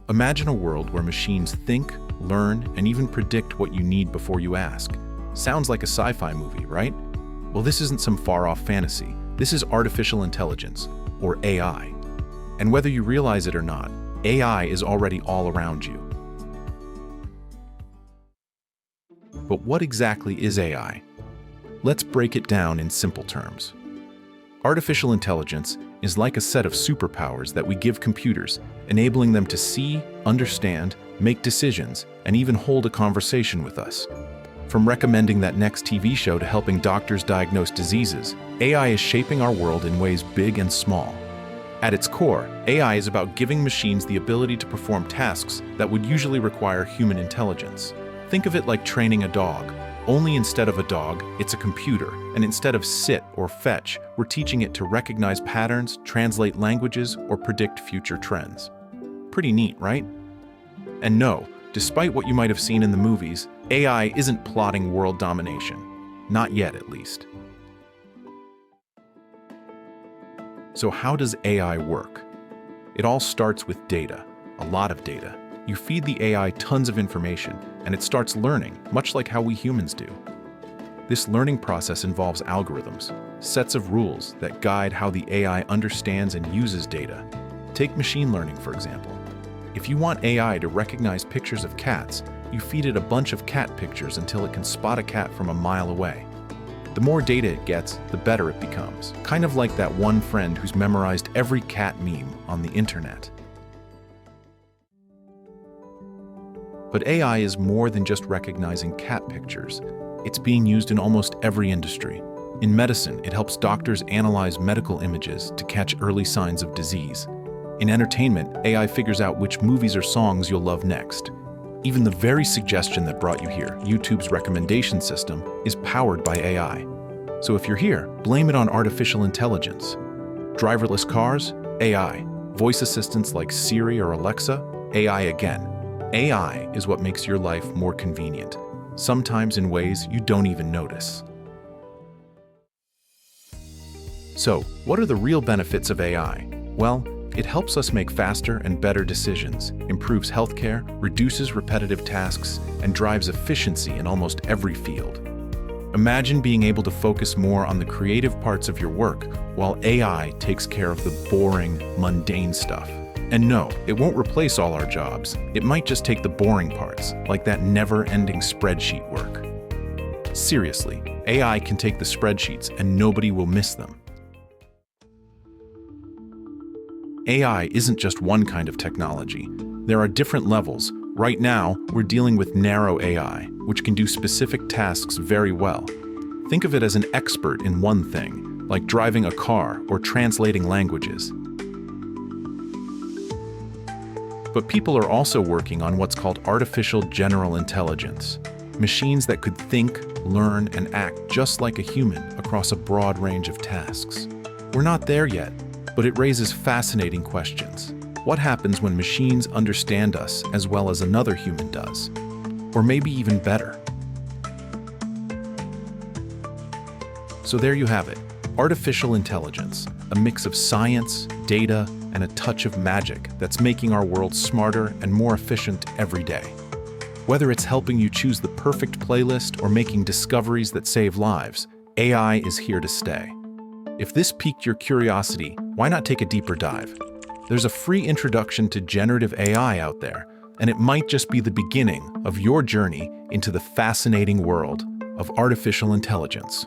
Imagine a world where machines think, learn, and even predict what you need before you ask. Sounds like a sci-fi movie, right? Well, this isn't some far-off fantasy. This is artificial intelligence, or AI. And whether you realize it or not, AI is already all around you. But what exactly is AI? Let's break it down in simple terms. Artificial intelligence is like a set of superpowers that we give computers, enabling them to see, understand, make decisions, and even hold a conversation with us. From recommending that next TV show to helping doctors diagnose diseases, AI is shaping our world in ways big and small. At its core, AI is about giving machines the ability to perform tasks that would usually require human intelligence. Think of it like training a dog. Only instead of a dog, it's a computer, and instead of sit or fetch, we're teaching it to recognize patterns, translate languages, or predict future trends. Pretty neat, right? And no, despite what you might have seen in the movies, AI isn't plotting world domination. Not yet, at least. So how does AI work? It all starts with data, a lot of data. You feed the AI tons of information, and it starts learning, much like how we humans do. This learning process involves algorithms, sets of rules that guide how the AI understands and uses data. Take machine learning, for example. If you want AI to recognize pictures of cats, you feed it a bunch of cat pictures until it can spot a cat from a mile away. The more data it gets, the better it becomes. Kind of like that one friend who's memorized every cat meme on the internet. But AI is more than just recognizing cat pictures. It's being used in almost every industry. In medicine, it helps doctors analyze medical images to catch early signs of disease. In entertainment, AI figures out which movies or songs you'll love next. Even the very suggestion that brought you here, YouTube's recommendation system, is powered by AI. So if you're here, blame it on artificial intelligence. Driverless cars? AI. Voice assistants like Siri or Alexa? AI again. AI is what makes your life more convenient, sometimes in ways you don't even notice. So, what are the real benefits of AI? Well, it helps us make faster and better decisions, improves healthcare, reduces repetitive tasks, and drives efficiency in almost every field. Imagine being able to focus more on the creative parts of your work while AI takes care of the boring, mundane stuff. And no, it won't replace all our jobs. It might just take the boring parts, like that never-ending spreadsheet work. Seriously, AI can take the spreadsheets and nobody will miss them. AI isn't just one kind of technology. There are different levels. Right now, we're dealing with narrow AI, which can do specific tasks very well. Think of it as an expert in one thing, like driving a car or translating languages. But people are also working on what's called artificial general intelligence, machines that could think, learn, and act just like a human across a broad range of tasks. We're not there yet, but it raises fascinating questions. What happens when machines understand us as well as another human does? Or maybe even better? So there you have it, artificial intelligence, a mix of science, data, and a touch of magic that's making our world smarter and more efficient every day. Whether it's helping you choose the perfect playlist or making discoveries that save lives, AI is here to stay. If this piqued your curiosity, why not take a deeper dive? There's a free introduction to generative AI out there, and it might just be the beginning of your journey into the fascinating world of artificial intelligence.